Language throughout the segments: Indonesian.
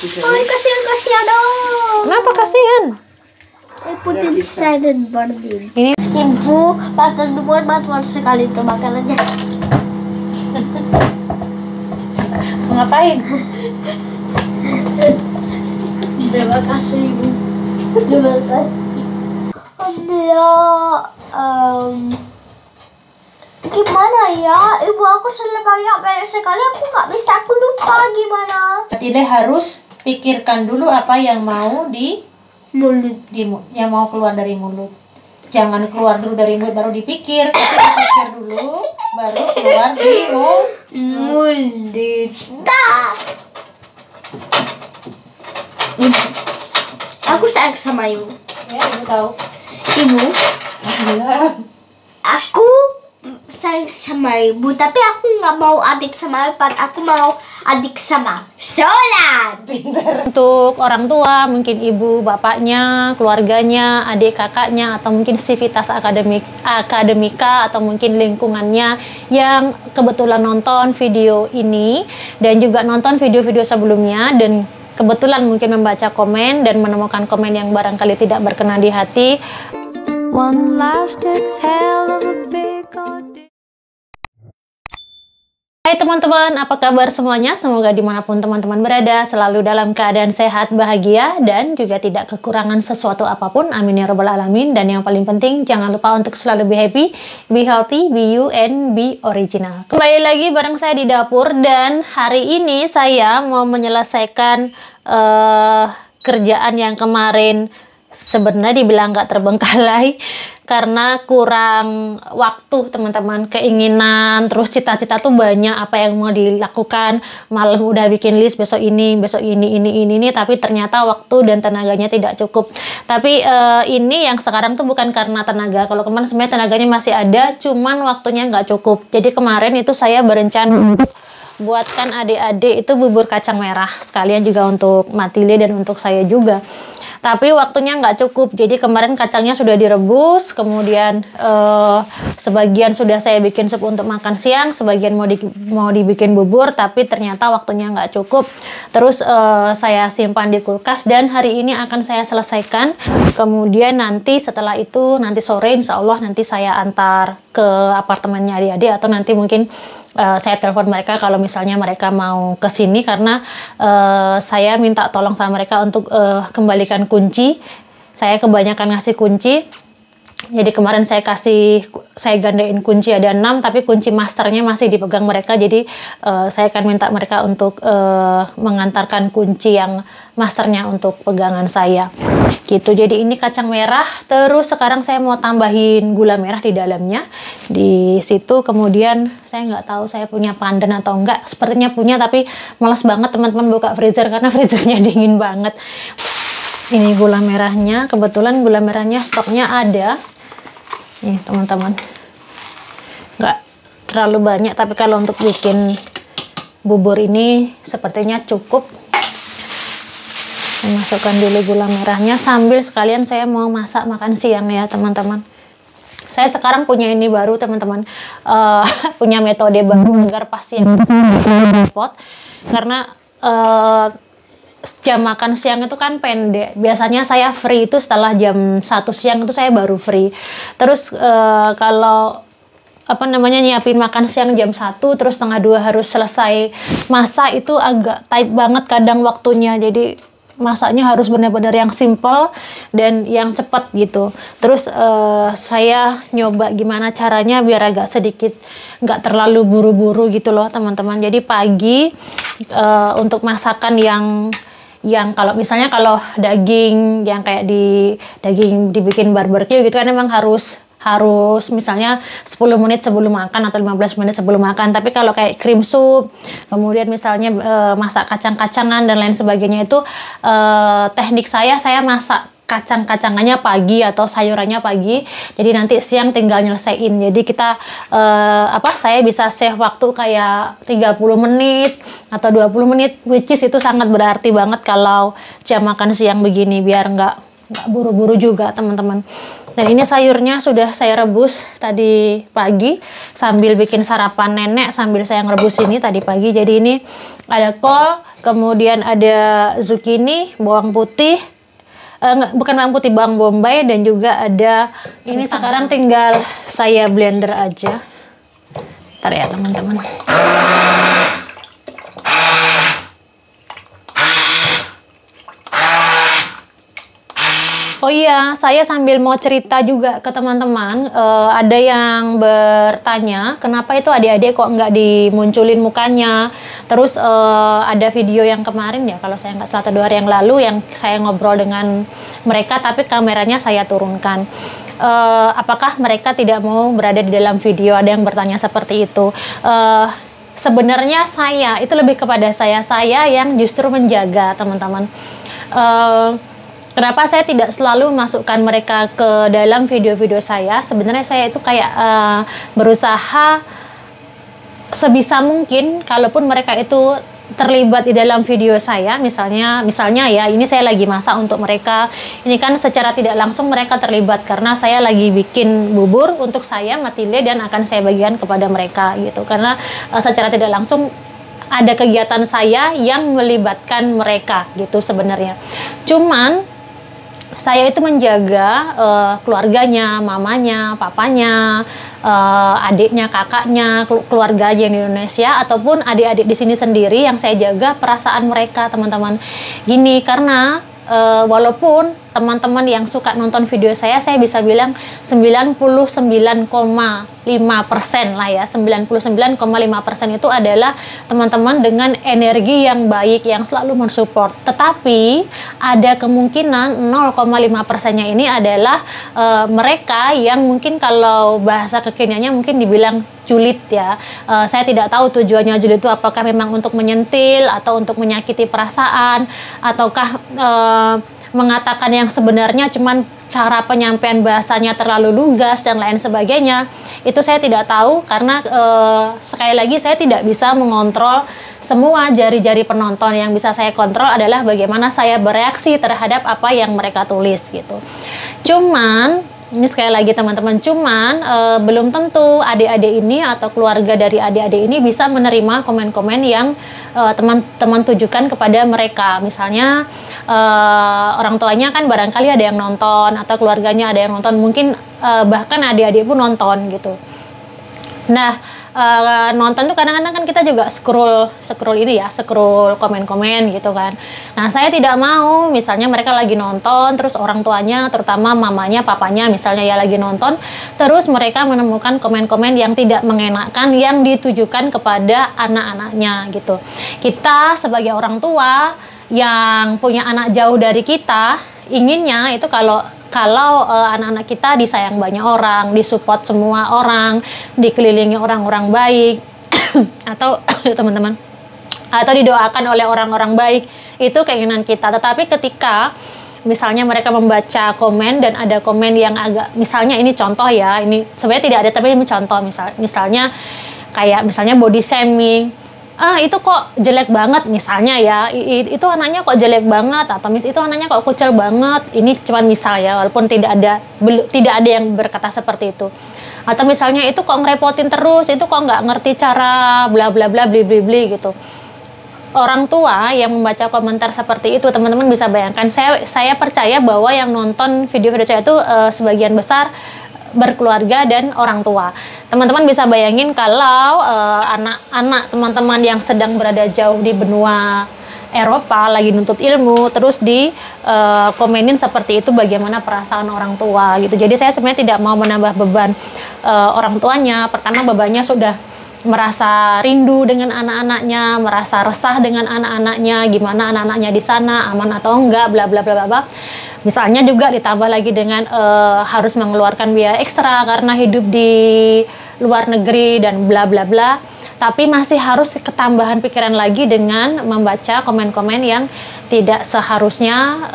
Ay, kasihan dong. Kenapa kasihan? Ikutin silent burning. Ini Ibu, makan duluan matuan sekali tuh makanannya. ngapain? Terima kasih Ibu. Terima kasih. Alhamdulillah. Gimana ya? Ibu aku banyak sekali. Aku nggak bisa. Aku lupa gimana. Tidak harus pikirkan dulu apa yang mau Mulut. yang mau keluar dari mulut. Jangan keluar dulu dari mulut baru dipikir, tapi dipikir dulu baru keluar di mulut. Tak. Aku sayang sama Ibu. Ya, Ibu tahu. Ibu, Alhamdulillah. aku sayang sama Ibu, tapi aku nggak mau adik sama iPad. Aku mau adik sama sholat. Untuk orang tua, mungkin ibu, bapaknya, keluarganya, adik kakaknya, atau mungkin sivitas akademika, atau mungkin lingkungannya yang kebetulan nonton video ini dan juga nonton video-video sebelumnya dan kebetulan mungkin membaca komen dan menemukan komen yang barangkali tidak berkenan di hati. One last exhale of a big old Hai teman-teman, apa kabar semuanya? Semoga dimanapun teman-teman berada selalu dalam keadaan sehat, bahagia, dan juga tidak kekurangan sesuatu apapun. Amin ya robbal alamin. Dan yang paling penting, jangan lupa untuk selalu be happy, be healthy, be you, and be original. Kembali lagi bareng saya di dapur, dan hari ini saya mau menyelesaikan kerjaan yang kemarin sebenarnya dibilang nggak terbengkalai karena kurang waktu teman-teman, keinginan, terus cita-cita tuh banyak apa yang mau dilakukan. Malam udah bikin list besok ini, ini, tapi ternyata waktu dan tenaganya tidak cukup. Tapi ini yang sekarang tuh bukan karena tenaga. Kalau kemarin sebenarnya tenaganya masih ada, cuman waktunya nggak cukup. Jadi kemarin itu saya berencana untuk buatkan adik-adik itu bubur kacang merah, sekalian juga untuk Matilde dan untuk saya juga. Tapi waktunya nggak cukup, jadi kemarin kacangnya sudah direbus, kemudian sebagian sudah saya bikin sup untuk makan siang, sebagian mau dibikin bubur, tapi ternyata waktunya nggak cukup. Terus saya simpan di kulkas dan hari ini akan saya selesaikan. Kemudian nanti setelah itu, nanti sore insya Allah nanti saya antar ke apartemennya adik-adik, atau nanti mungkin saya telepon mereka kalau misalnya mereka mau ke sini, karena saya minta tolong sama mereka untuk kembalikan kunci. Saya kebanyakan ngasih kunci. Jadi kemarin saya gandain kunci ada 6, tapi kunci masternya masih dipegang mereka. Jadi saya akan minta mereka untuk mengantarkan kunci yang masternya untuk pegangan saya. Gitu. Jadi ini kacang merah. Terus sekarang saya mau tambahin gula merah di dalamnya. Di situ kemudian saya nggak tahu saya punya pandan atau enggak. Sepertinya punya, tapi malas banget teman-teman buka freezer karena freezernya dingin banget. Ini gula merahnya, kebetulan gula merahnya stoknya ada. Nih teman-teman, nggak terlalu banyak, tapi kalau untuk bikin bubur ini sepertinya cukup. Saya masukkan dulu gula merahnya sambil sekalian saya mau masak makan siang ya teman-teman. Saya sekarang punya ini baru teman-teman, punya metode baru agar pas siang pot, karena jam makan siang itu kan pendek. Biasanya saya free itu setelah jam 1 siang itu saya baru free. Terus kalau nyiapin makan siang jam 1 terus setengah 2 harus selesai masak, itu agak tight banget kadang waktunya. Jadi masaknya harus benar-benar yang simple dan yang cepat gitu. Terus saya nyoba gimana caranya biar agak sedikit nggak terlalu buru-buru gitu loh teman-teman. Jadi pagi untuk masakan yang kalau misalnya kalau daging yang kayak daging dibikin barbecue gitu kan emang harus misalnya 10 menit sebelum makan atau 15 menit sebelum makan. Tapi kalau kayak cream soup, kemudian misalnya masak kacang-kacangan dan lain sebagainya, itu teknik saya masak kacang-kacangannya pagi atau sayurannya pagi, jadi nanti siang tinggal nyelesain. Jadi kita saya bisa save waktu kayak 30 menit atau 20 menit, which is itu sangat berarti banget kalau jam makan siang begini, biar nggak buru-buru juga teman-teman. Dan ini sayurnya sudah saya rebus tadi pagi sambil bikin sarapan nenek sambil saya ngerebus ini tadi pagi. Jadi ini ada kol, kemudian ada zucchini, bawang putih, bukan bawang putih, bawang bombay, dan juga ada ini sekarang tinggal saya blender aja. Ntar ya teman-teman. Oh iya, saya sambil mau cerita juga ke teman-teman, ada yang bertanya, kenapa itu adik-adik kok nggak dimunculin mukanya. Terus ada video yang kemarin ya, kalau saya nggak salah 2 hari yang lalu, yang saya ngobrol dengan mereka, tapi kameranya saya turunkan. Apakah mereka tidak mau berada di dalam video? Ada yang bertanya seperti itu. Sebenarnya saya, itu lebih kepada saya yang justru menjaga teman-teman. Kenapa saya tidak selalu masukkan mereka ke dalam video-video saya? Sebenarnya saya itu kayak berusaha sebisa mungkin, kalaupun mereka itu terlibat di dalam video saya, misalnya ya, ini saya lagi masak untuk mereka, ini kan secara tidak langsung mereka terlibat karena saya lagi bikin bubur untuk saya, Matilde, dan akan saya bagikan kepada mereka gitu. Karena secara tidak langsung ada kegiatan saya yang melibatkan mereka gitu sebenarnya. Cuman saya itu menjaga keluarganya, mamanya, papanya, adiknya, kakaknya, keluarga di Indonesia, ataupun adik-adik di sini sendiri, yang saya jaga perasaan mereka, teman-teman. Gini, karena walaupun teman-teman yang suka nonton video saya bisa bilang 99,5% lah ya, 99,5% itu adalah teman-teman dengan energi yang baik, yang selalu mensupport. Tetapi ada kemungkinan 0,5%-nya ini adalah mereka yang mungkin kalau bahasa kekiniannya mungkin dibilang julid ya. Saya tidak tahu tujuannya julid itu apakah memang untuk menyentil atau untuk menyakiti perasaan, ataukah mengatakan yang sebenarnya cuman cara penyampaian bahasanya terlalu lugas dan lain sebagainya. Itu saya tidak tahu karena sekali lagi saya tidak bisa mengontrol semua jari-jari penonton. Yang bisa saya kontrol adalah bagaimana saya bereaksi terhadap apa yang mereka tulis gitu. Cuman ini sekali lagi teman-teman, belum tentu adik-adik ini atau keluarga dari adik-adik ini bisa menerima komen-komen yang teman-teman tujukan kepada mereka. Misalnya orang tuanya kan barangkali ada yang nonton, atau keluarganya ada yang nonton, mungkin bahkan adik-adik pun nonton gitu. Nah, nonton tuh kadang-kadang kan kita juga scroll komen-komen gitu kan. Nah, saya tidak mau misalnya mereka lagi nonton, terus orang tuanya, terutama mamanya, papanya misalnya ya lagi nonton, terus mereka menemukan komen-komen yang tidak mengenakan yang ditujukan kepada anak-anaknya gitu. Kita sebagai orang tua yang punya anak jauh dari kita, inginnya itu kalau anak-anak kita disayang banyak orang, disupport semua orang, dikelilingi orang-orang baik, atau teman-teman, atau didoakan oleh orang-orang baik, itu keinginan kita. Tetapi ketika misalnya mereka membaca komen dan ada komen yang agak, misalnya ini contoh ya, ini sebenarnya tidak ada tapi ini contoh, misalnya kayak misalnya body shaming, itu kok jelek banget misalnya ya, itu anaknya kok jelek banget, atau itu anaknya kok kucel banget, ini cuma misal ya, walaupun tidak ada yang berkata seperti itu. Atau misalnya itu kok ngerepotin terus, itu kok nggak ngerti cara bla bla bla bli bli bli gitu. Orang tua yang membaca komentar seperti itu, teman-teman bisa bayangkan, saya percaya bahwa yang nonton video-video saya itu sebagian besar berkeluarga dan orang tua. Teman-teman bisa bayangin kalau anak-anak teman-teman yang sedang berada jauh di benua Eropa lagi nuntut ilmu, terus di komenin seperti itu, bagaimana perasaan orang tua gitu. Jadi saya sebenarnya tidak mau menambah beban orang tuanya. Pertama, bebannya sudah merasa rindu dengan anak-anaknya, merasa resah dengan anak-anaknya, gimana anak-anaknya di sana, aman atau enggak, bla bla bla bla bla. Misalnya juga ditambah lagi dengan harus mengeluarkan biaya ekstra karena hidup di luar negeri dan bla bla bla. Tapi masih harus ketambahan pikiran lagi dengan membaca komen-komen yang tidak seharusnya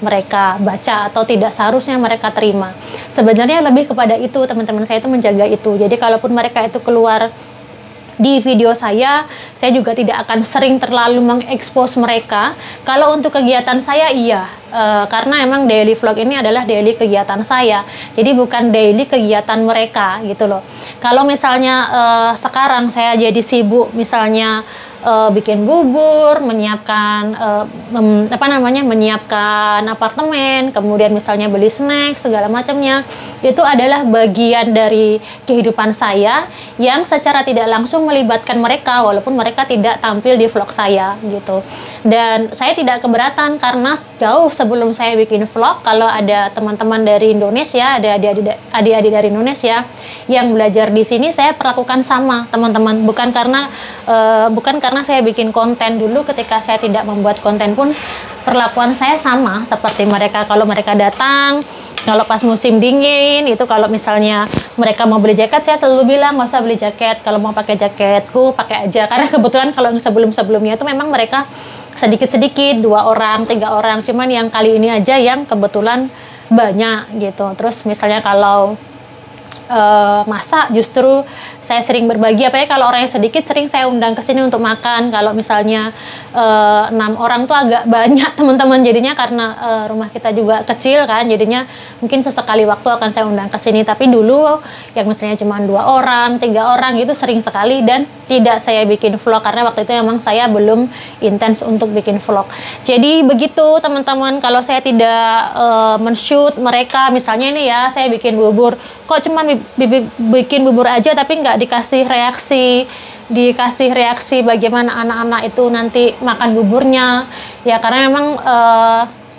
mereka baca atau tidak seharusnya mereka terima. Sebenarnya lebih kepada itu, teman-teman saya itu menjaga itu. Jadi kalaupun mereka itu keluar di video saya juga tidak akan sering terlalu mengekspos mereka. Kalau untuk kegiatan saya iya, karena emang daily vlog ini adalah daily kegiatan saya, jadi bukan daily kegiatan mereka gitu loh. Kalau misalnya sekarang saya jadi sibuk misalnya bikin bubur, menyiapkan menyiapkan apartemen, kemudian misalnya beli snack segala macamnya, itu adalah bagian dari kehidupan saya yang secara tidak langsung melibatkan mereka walaupun mereka tidak tampil di vlog saya gitu. Dan saya tidak keberatan karena jauh sebelum saya bikin vlog, kalau ada teman-teman dari Indonesia, ada adik-adik dari Indonesia yang belajar di sini, saya perlakukan sama teman-teman, bukan karena saya bikin konten dulu, ketika saya tidak membuat konten pun perlakuan saya sama seperti mereka. Kalau mereka datang, kalau pas musim dingin itu, kalau misalnya mereka mau beli jaket, saya selalu bilang nggak usah beli jaket, kalau mau pakai jaketku pakai aja. Karena kebetulan kalau sebelum-sebelumnya itu memang mereka sedikit-sedikit, 2 orang, 3 orang, cuman yang kali ini aja yang kebetulan banyak gitu. Terus misalnya kalau masak, justru saya sering berbagi, apalagi kalau orangnya sedikit sering saya undang ke sini untuk makan. Kalau misalnya 6 orang tuh agak banyak teman-teman, jadinya karena rumah kita juga kecil kan, jadinya mungkin sesekali waktu akan saya undang ke sini. Tapi dulu yang misalnya cuma 2 orang, 3 orang gitu sering sekali, dan tidak saya bikin vlog karena waktu itu memang saya belum intens untuk bikin vlog. Jadi begitu teman-teman, kalau saya tidak men-shoot mereka, misalnya ini ya, saya bikin bubur, kok cuman bikin bubur aja tapi nggak dikasih reaksi bagaimana anak-anak itu nanti makan buburnya ya, karena memang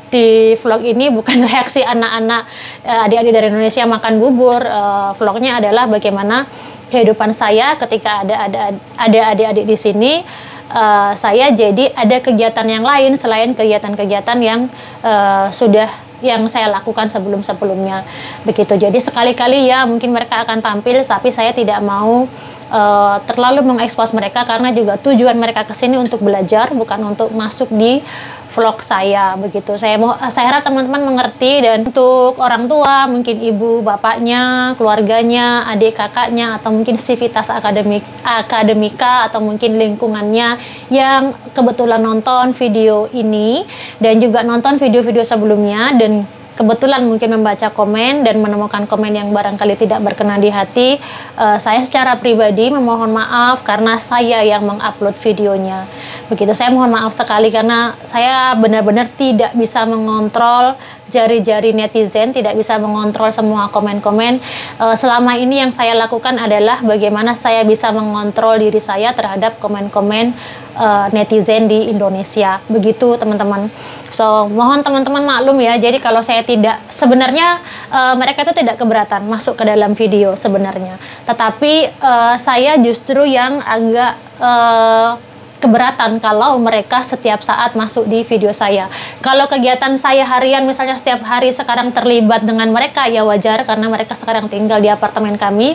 di vlog ini bukan reaksi anak-anak adik-adik dari Indonesia makan bubur. Vlognya adalah bagaimana kehidupan saya ketika ada adik-adik di sini. Saya jadi ada kegiatan yang lain selain kegiatan-kegiatan yang yang saya lakukan sebelum-sebelumnya begitu. Jadi sekali-kali ya mungkin mereka akan tampil, tapi saya tidak mau terlalu mengekspos mereka karena juga tujuan mereka kesini untuk belajar, bukan untuk masuk di vlog saya begitu. Saya harap teman-teman mengerti. Dan untuk orang tua, mungkin ibu bapaknya, keluarganya, adik kakaknya, atau mungkin sivitas akademika, atau mungkin lingkungannya yang kebetulan nonton video ini dan juga nonton video-video sebelumnya, dan kebetulan mungkin membaca komen dan menemukan komen yang barangkali tidak berkenan di hati, saya secara pribadi memohon maaf karena saya yang mengupload videonya. Begitu, saya mohon maaf sekali karena saya benar-benar tidak bisa mengontrol jari-jari netizen, tidak bisa mengontrol semua komen-komen. Selama ini yang saya lakukan adalah bagaimana saya bisa mengontrol diri saya terhadap komen-komen netizen di Indonesia. Begitu teman-teman. So, mohon teman-teman maklum ya. Jadi kalau saya tidak, sebenarnya mereka itu tidak keberatan masuk ke dalam video sebenarnya. Tetapi saya justru yang agak keberatan kalau mereka setiap saat masuk di video saya. Kalau kegiatan saya harian misalnya setiap hari sekarang terlibat dengan mereka, ya wajar karena mereka sekarang tinggal di apartemen kami.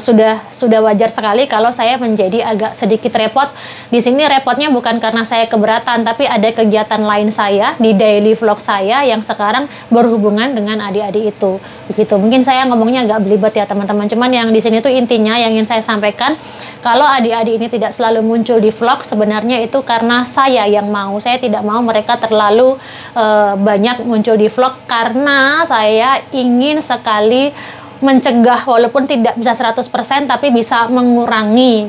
Sudah wajar sekali kalau saya menjadi agak sedikit repot. Di sini repotnya bukan karena saya keberatan, tapi ada kegiatan lain saya di daily vlog saya yang sekarang berhubungan dengan adik-adik itu. Begitu. Mungkin saya ngomongnya agak belibet ya teman-teman. Cuman yang di sini tuh intinya yang ingin saya sampaikan, kalau adik-adik ini tidak selalu muncul di vlog, sebenarnya itu karena saya yang mau. Saya tidak mau mereka terlalu banyak muncul di vlog karena saya ingin sekali mencegah, walaupun tidak bisa 100%, tapi bisa mengurangi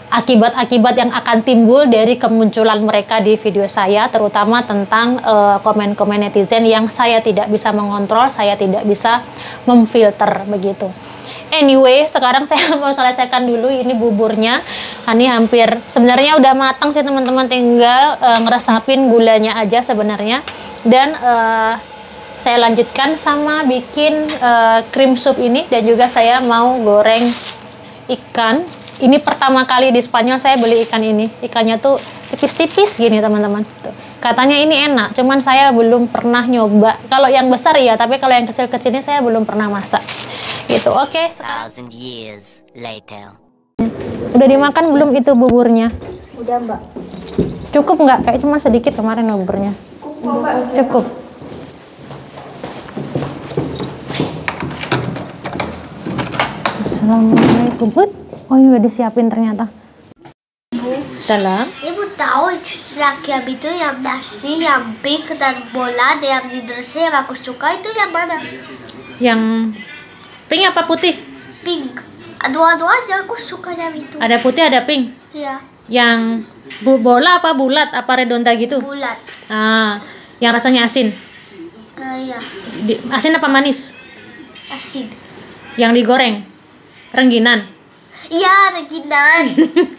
akibat-akibat yang akan timbul dari kemunculan mereka di video saya, terutama tentang komen-komen netizen yang saya tidak bisa mengontrol, saya tidak bisa memfilter begitu. Anyway, sekarang saya mau selesaikan dulu ini buburnya. Ini hampir, sebenarnya udah matang sih teman-teman, tinggal ngeresapin gulanya aja sebenarnya. Dan saya lanjutkan sama bikin cream soup ini, dan juga saya mau goreng ikan. Ini pertama kali di Spanyol saya beli ikan ini. Ikannya tuh tipis-tipis gini teman-teman. Katanya ini enak, cuman saya belum pernah nyoba. Kalau yang besar iya, tapi kalau yang kecil-kecil ini saya belum pernah masak. Gitu, oke. 1,000 years later. Udah dimakan belum itu buburnya? Udah mbak. Cukup nggak? Kayak cuma sedikit kemarin buburnya. Cukup. Assalamualaikum. Oh, ini udah disiapin ternyata. Dalam. Ibu tahu serakiam itu yang nasi, yang pink dan bola, dan yang di Indonesia yang aku suka itu yang mana? Yang pink apa putih? Pink. Dua-duanya aku suka yang itu. Ada putih, ada pink. Iya, Yang bola apa bulat apa redonda gitu? bulat. Ah, yang rasanya asin. Iya, Asin apa manis? asin. Yang digoreng. Rengginan. Iya, rengginan.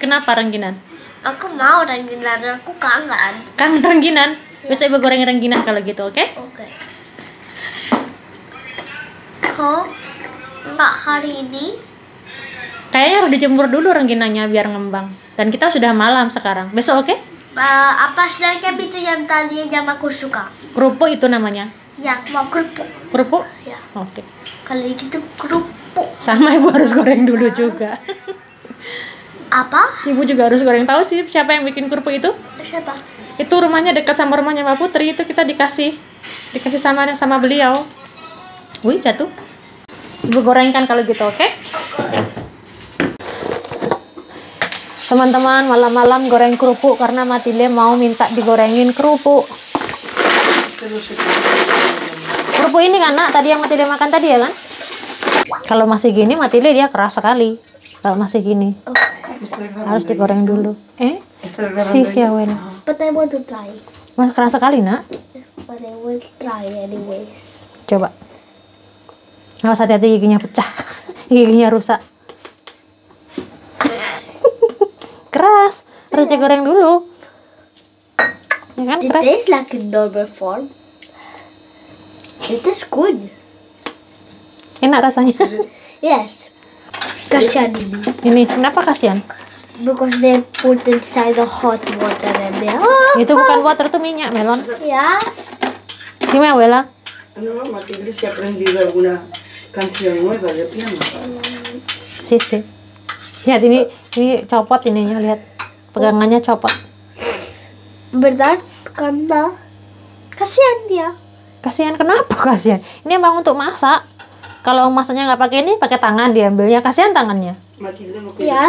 Kenapa rengginan? Aku mau rengginan, aku kangen. Kan rengginan. Bisa ibu goreng rengginan kalau gitu, oke? Oke. Oh, enggak hari ini. Kayaknya harus dijemur dulu rengginannya biar ngembang. Dan kita sudah malam sekarang. Besok oke? Apa serakiam itu yang tadi yang aku suka? Kerupuk itu namanya. Yang mau kerupuk. Kerupuk? Ya, Oke. kalau itu kerupuk. Sama ibu harus goreng dulu juga. Apa? Ibu juga harus goreng. Tahu sih siapa yang bikin kerupuk itu? Siapa? Itu rumahnya dekat sama rumahnya Mbak Putri. Itu kita dikasih sama beliau. Wih, jatuh. Ibu gorengkan kalau gitu, oke? Teman-teman, malam-malam goreng kerupuk karena Matilde mau minta digorengin kerupuk. Kerupuk ini kan, Nak, tadi yang Matilde makan tadi ya kan? Kalau masih gini Matilde dia keras sekali. Kalau masih gini. Harus digoreng dulu. Si Awen. But I want to try. Mas keras sekali, Nak. But I will try anyways. Coba. Harus hati-hati giginya pecah. Giginya rusak. Keras. Harus digoreng dulu. Ya kan? It Keras. tastes like a normal form. It is good. Enak rasanya. Yes. Kasihan ini. Ini kenapa kasihan? Because they put inside the hot water and they Itu bukan water, itu minyak melon. ya. Dime, abuela. No, Matilde se ha aprendido alguna canción nueva de piano. Sisi. Lihat ini copot ininya, lihat. Pegangannya copot. Benar karena kasihan dia. Kasihan kenapa kasihan? Ini emang untuk masak. Kalau masaknya nggak pakai ini, pakai tangan diambilnya. Kasihan tangannya. Matilde no quiere, Ya.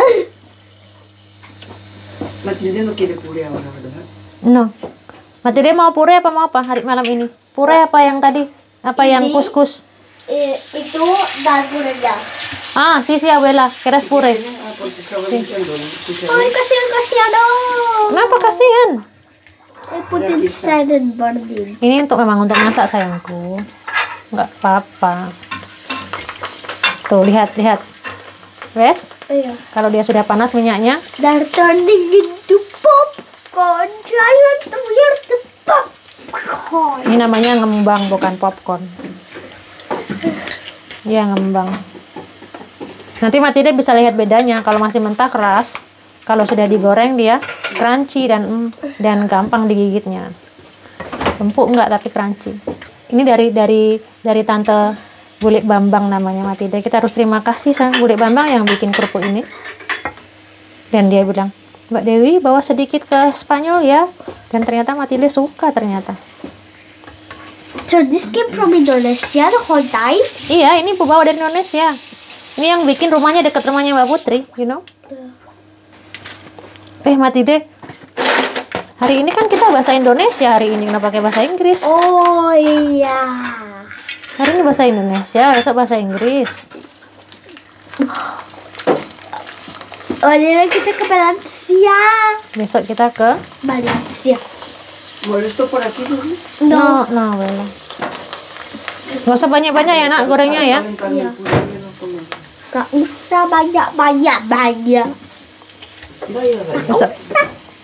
Matilde no quiere puré ahora, ¿verdad? No. Matilde mau puree apa mau apa hari malam ini? Puree apa yang tadi? Apa yang Ini. kuskus? Itu dagingnya. Ah, sí, abuela. ¿Quieres puré? Ah, porque estaba diciendo, ¿no? Ay, kasihan dong. Kenapa kasihan? I put inside and burning. Ini memang untuk masak sayangku. Nggak apa-apa. Tuh, lihat. Wes, Iya. kalau dia sudah panas minyaknya, They're turning into popcorn. Giant weird popcorn. ini namanya ngembang bukan popcorn. Iya, ngembang. Nanti Matilde bisa lihat bedanya. Kalau masih mentah keras, kalau sudah digoreng dia crunchy dan gampang digigitnya. Empuk enggak tapi crunchy. Ini dari tante Bulik Bambang namanya Matilde. Kita harus terima kasih sama Bulik Bambang yang bikin kerupuk ini. Dan dia bilang, Mbak Dewi bawa sedikit ke Spanyol ya. Dan ternyata Matilde suka ternyata. So this came from Indonesia the whole time? Iya, ini bawa dari Indonesia. Ini yang bikin rumahnya dekat rumahnya Mbak Putri, you know. Matilde, hari ini kan kita bahasa Indonesia hari ini, nggak pakai bahasa Inggris. Oh iya. Hari ini bahasa Indonesia, besok bahasa Inggris. Oh, ini kita ke Valencia. Besok kita ke Valencia. ¿Molesto por aquí, ¿no? no, abuela. Nggak usah banyak-banyak ya nak gorengnya ya. Calentando el puré, yo no como. Gak usah banyak. Vaya.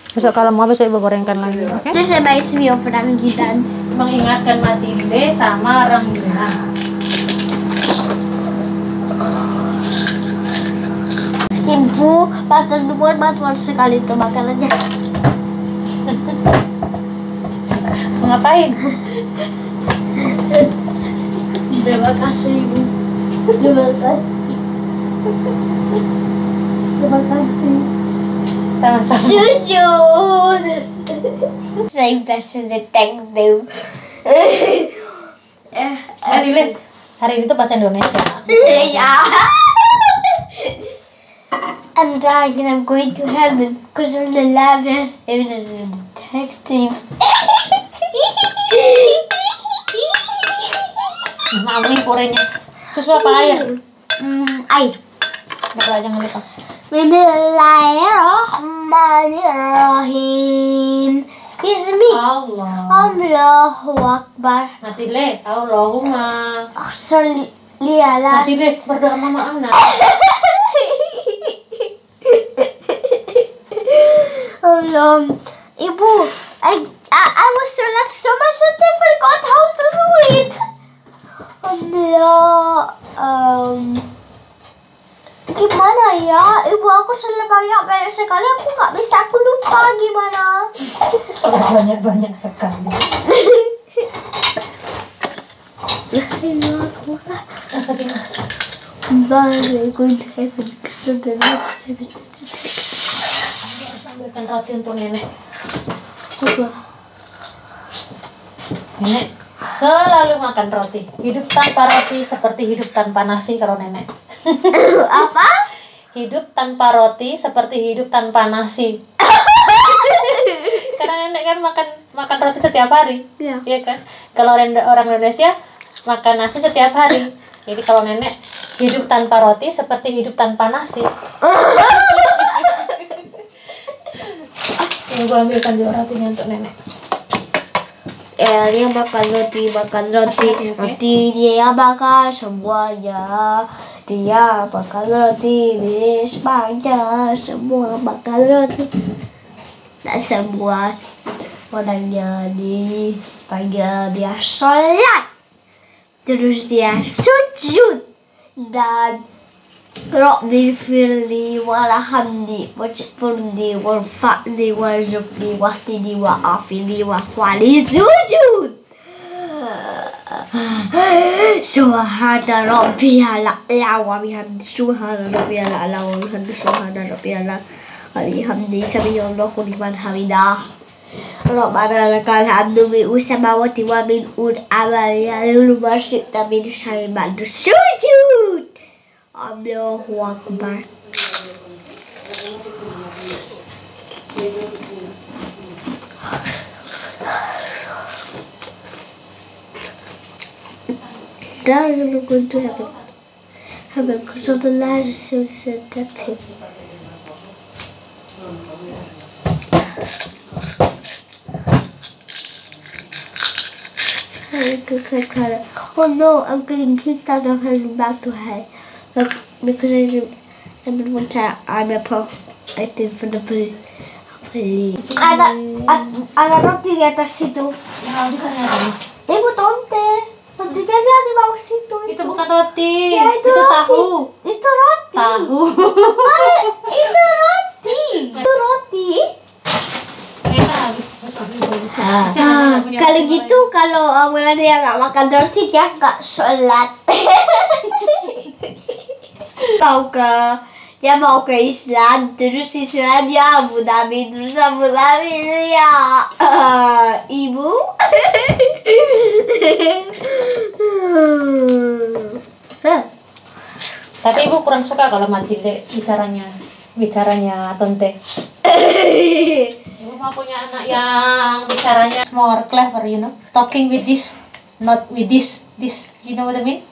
Besok kalau mau besok ibu gorengkan lagi, oke? This reminds me of ranggitan. Mengingatkan Matilde sama rengginang. Ibu, bantuan sekali itu makanannya. Ngapain? Terima kasih Ibu. Terima kasih. Terima kasih. Sama-sama. Sujud. Save this in the tank them. Matilde, hari ini tuh bahasa Indonesia. Ya. I'm dying and I'm going to heaven because I'm the loudest detective. Mami korenya. Susu apa air? Air. Berdoa jangan lupa. Bismillahirrahmanirrahim. Bismi. Allahu Akbar. Nanti le, Allahumma. Sholli ala. Nanti le, berdoa mama Amna. Ibu, I was sholat so much that I forgot how to do it. Gimana ya? Ibu, aku sholat banyak sekali. Aku nggak bisa. Aku lupa gimana. Sudah banyak sekali. Sambilkan roti untuk nenek. Nenek selalu makan roti. Hidup tanpa roti seperti hidup tanpa nasi kalau nenek. Apa? Hidup tanpa roti seperti hidup tanpa nasi. Karena nenek kan makan roti setiap hari. Iya. Iya kan? Kalau orang Indonesia makan nasi setiap hari. Jadi kalau nenek hidup tanpa roti seperti hidup tanpa nasi. Yang gue ambilkan di rotinya untuk nenek. Dia makan roti, roti dia makan semuanya. Dia makan roti di semuanya, semua makan roti. Tak semua orangnya di sepanjang dia sholat, terus dia sujud dan Rabbi firli warhamni wajburni warfa'ni warzuqni wahdini wa'afini wa'fali sujud. Subhana rabbiyal a'la wa bihamdi subhana rabbiyal a'la wa bihamdi subhana rabbiyal a'la wa bihamdi sami'allahu liman hamidah. Rabbana lakal hamdu mil'us samawati wa mil'ul ardi wa syi'ta min syai'in ba'du sujud. Allahu Akbar. Darling, I'm going to heaven. Heaven, because of the lies of seductive. Oh no, I'm getting kicked out of heaven back to hell. Because I'm one time I'm a pop. I did for the police. Ada roti di atas situ. Nah, di sana ada. Ibu tonte. Rotinya dia di bawah situ. Itu bukan roti. Ya, itu roti. tahu. Itu roti. Tahu. Itu roti. Itu roti. Kalau gitu, kalau awalnya dia nggak makan roti, dia nggak sholat. Dia mau ke Islam, terus Islam ya Abu Dhabi, terus Abu Dhabi ya ibu. Tapi ibu kurang suka kalau Matilde bicaranya Tonte. Ibu mau punya anak yang bicaranya more clever, you know, talking with this, not with this. You know what I mean?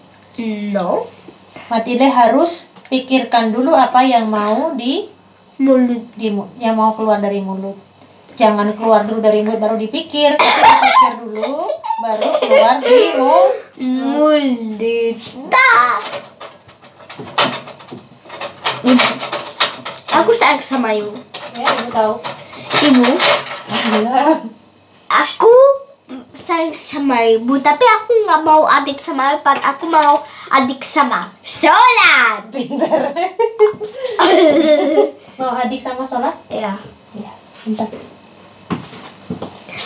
No. Matilde harus pikirkan dulu apa yang mau di Mulut. yang mau keluar dari mulut. Jangan keluar dulu dari mulut baru dipikir, tapi dipikir dulu baru keluar di mulut. Aku sayang sama ibu. Ya, ibu tahu. Ibu, Alhamdulillah. aku sayang sama ibu, tapi aku nggak mau adik sama iPad. Aku mau adik sama sholat. Pintar. Mau adik sama sholat? Ya, Iya, pintar.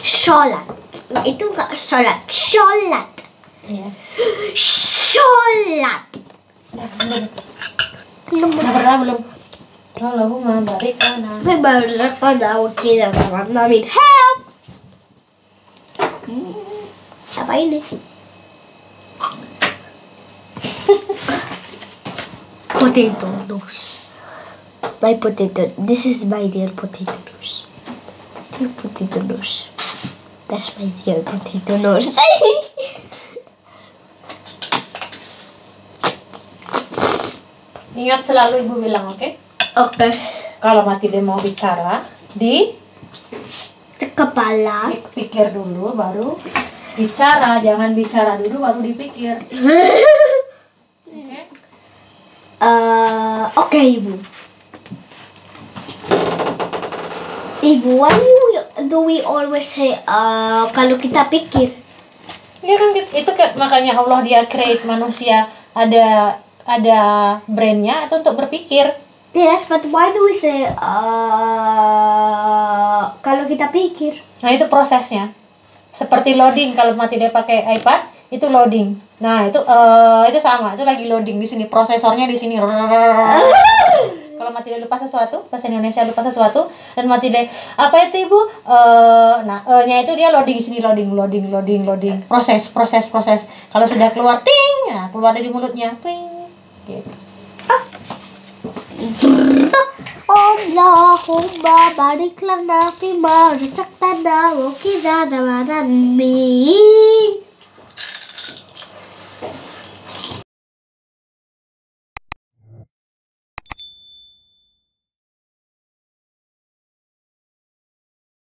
sholat. Itu nggak sholat, sholat. Iya. Sholat. Udah berdoa belum? Allahumma barik lana. Bapak pada wakil Amin. Help. Apa ini? Potato nose. my potato. This is my real potato nose. My potato nose. That's my real potato nose. Ingat selalu ibu bilang, oke? Oke. Kalau Matilda mau bicara, di Kepala. pikir dulu, baru bicara. Jangan bicara dulu, baru dipikir. Oke? Oke, Ibu. Ibu, why do we always say kalau kita pikir? Ya kan itu makanya Allah dia create manusia ada brainnya itu untuk berpikir. Yes, but why do we say kalau kita pikir? Nah itu prosesnya. Seperti loading kalau Matilda pakai iPad itu loading. Nah itu sama, itu lagi loading di sini, prosesornya di sini. Kalau Matilda lupa sesuatu, bahasa Indonesia lupa sesuatu, dan Matilda apa itu ibu? Nah nya itu dia loading di sini, loading. Proses. Kalau sudah keluar ting, nah keluar dari mulutnya, ting. Gitu. Allahumma barik lana fima razaqtana wa qina adzabannar.